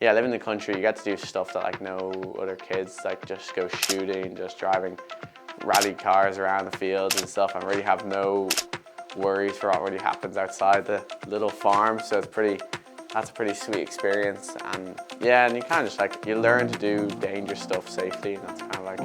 yeah, living in the country, you get to do stuff that like no other kids, like just go shooting, just driving rally cars around the fields and stuff, and really have no worries for what really happens outside the little farm. So that's a pretty sweet experience. And yeah, and you kind of just like, you learn to do dangerous stuff safely, and that's kind of like,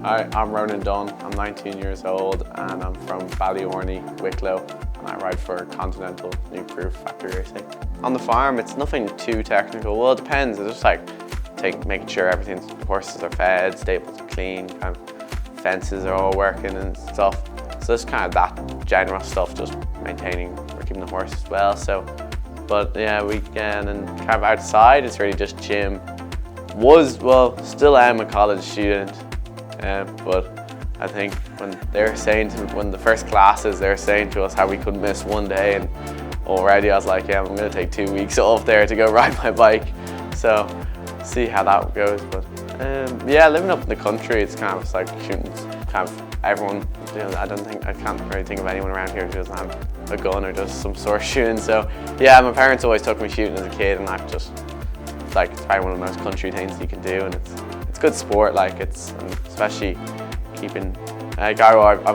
Hi, I'm Ronan Documentary. I'm 19 years old and I'm from Ballyorney, Wicklow, and I ride for Continental Nukeproof factory racing. On the farm, it's nothing too technical. Well, it depends. It's just like making sure the horses are fed, stables are clean, kind of fences are all working and stuff. So it's kind of that general stuff, just maintaining or keeping the horses well. So, but yeah, weekend and kind of outside, it's really just gym. Still am a college student. But I think when the first classes, they were saying to us how we couldn't miss one day, and already I was like, yeah, I'm going to take 2 weeks off there to go ride my bike. So see how that goes. But yeah, living up in the country, it's kind of just like shooting, kind of everyone, you know, I can't really think of anyone around here who doesn't have a gun or does some sort of shooting. So yeah, my parents always took me shooting as a kid, and I've just, like, it's probably one of the most country things you can do, and it's good sport, like, especially keeping, I've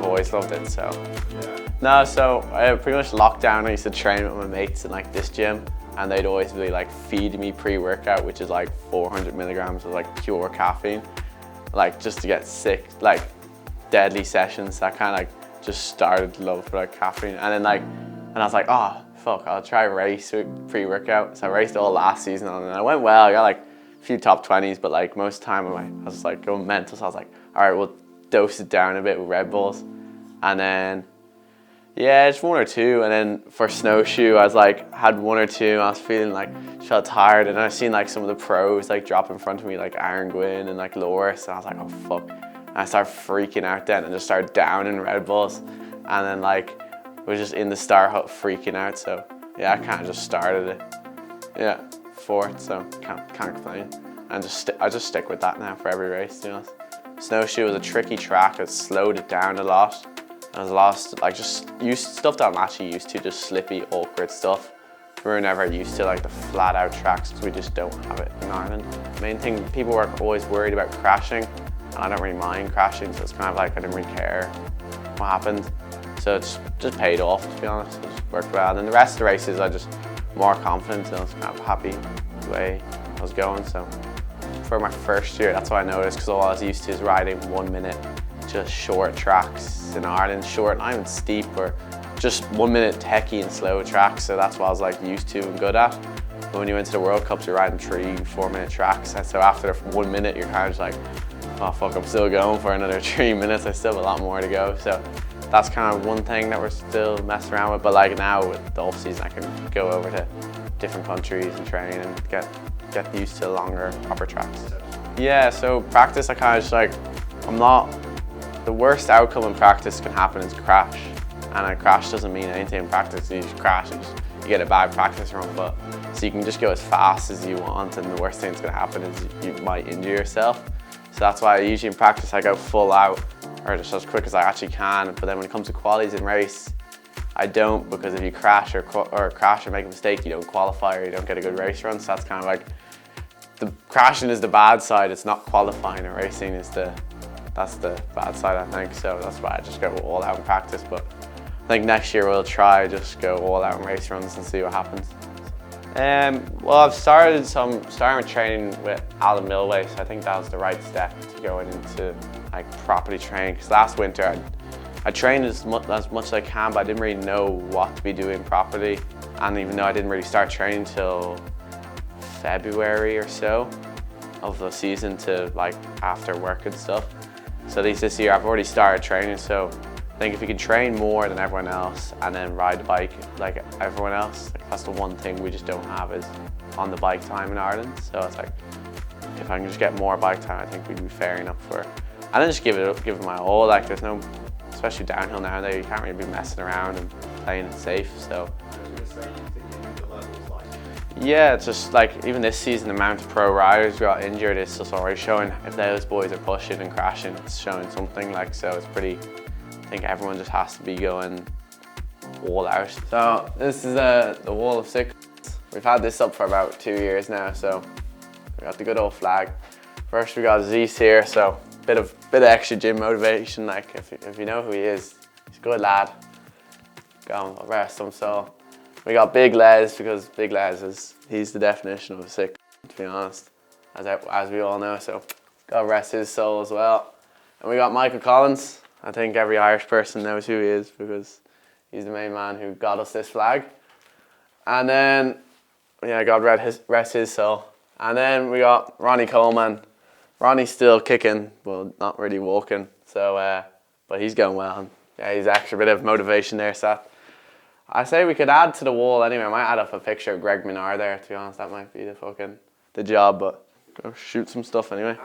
always loved it, so. Yeah. No, so pretty much lockdown, I used to train with my mates in like this gym, and they'd always be like feeding me pre-workout, which is like 400 milligrams of like pure caffeine, like just to get sick, like deadly sessions. That kind of like just started love for like caffeine, and I was like, oh fuck, I'll try a race with pre-workout. So I raced all last season, and I went well. I got like few top 20s, but like most of the time I was like going mental, so I was like, all right, we'll dose it down a bit with Red Bulls. And then yeah, just one or two, and then for snowshoe I was like, had one or two, and I was feeling like, felt tired, and I seen like some of the pros like drop in front of me, like Aaron Gwynn and like Loris, and I was like, oh fuck, and I started freaking out then and just started downing Red Bulls, and then like was just in the Star Hut freaking out. So yeah, I kind of just started it, yeah, fourth, so can't complain, and I just stick with that now for every race, to be honest. Snowshoe was a tricky track, it slowed it down a lot. I was lost, like just stuff that I'm actually used to, just slippy, awkward stuff. We were never used to like the flat out tracks, because we just don't have it in Ireland. The main thing, people were always worried about crashing, and I don't really mind crashing, so it's kind of like I didn't really care what happened. So it's just paid off, to be honest. It just worked well. And the rest of the races, I just more confident, and I was kind of happy the way I was going. So for my first year, that's what I noticed, because all I was used to is riding 1 minute, just short tracks in Ireland, short, not even steep, or just 1 minute techie and slow tracks. So that's what I was like used to and good at. But when you went to the World Cups, you're riding 3-4 minute tracks. And so after 1 minute, you're kind of just like, oh fuck, I'm still going for another 3 minutes. I still have a lot more to go. So that's kind of one thing that we're still messing around with. But like now with the off season, I can go over to different countries and train and get used to longer, proper tracks. Yeah, so practice, I kind of just like, the worst outcome in practice can happen is crash. And a crash doesn't mean anything in practice, you just crash and you get a bad practice run. But so you can just go as fast as you want, and the worst thing that's gonna happen is you might injure yourself. So that's why usually in practice I go full out, or just as quick as I actually can. But then when it comes to qualities in race, I don't, because if you crash or make a mistake, you don't qualify or you don't get a good race run. So that's kind of like, the crashing is the bad side, it's not qualifying, or racing is that's the bad side, I think. So that's why I just go all out in practice. But I think next year we'll try just go all out in race runs and see what happens. Well, I've started with training with Alan Milway, so I think that was the right step to going into like properly training. Because last winter I trained as much as I can, but I didn't really know what to be doing properly. And even though I didn't really start training till February or so of the season, to like after work and stuff. So at least this year I've already started training. So I think if you can train more than everyone else and then ride the bike like everyone else, like that's the one thing we just don't have, is on the bike time in Ireland. So it's like, if I can just get more bike time, I think we'd be fair enough for it. And then just give it my all. Like there's no, especially downhill nowadays, you can't really be messing around and playing it safe. So Yeah, it's just like even this season, the amount of pro riders got injured is just already showing. If those boys are pushing and crashing, it's showing something. Like, so it's pretty. I think everyone just has to be going all out. So this is the wall of sick. We've had this up for about 2 years now. So we got the good old flag. First we got Zeus here. So bit of extra gym motivation. Like if you know who he is, he's a good lad. Go on, rest him. So we got Big Les, because Big Les he's the definition of a sick, to be honest, as we all know. So gotta rest his soul as well. And we got Michael Collins. I think every Irish person knows who he is because he's the main man who got us this flag. And then, yeah, God rest his soul. And then we got Ronnie Coleman. Ronnie's still kicking, well, not really walking. So, but he's going well. Yeah, he's extra bit of motivation there, Seth. I say we could add to the wall anyway. I might add up a picture of Greg Minard there, to be honest. That might be the job, but go shoot some stuff anyway.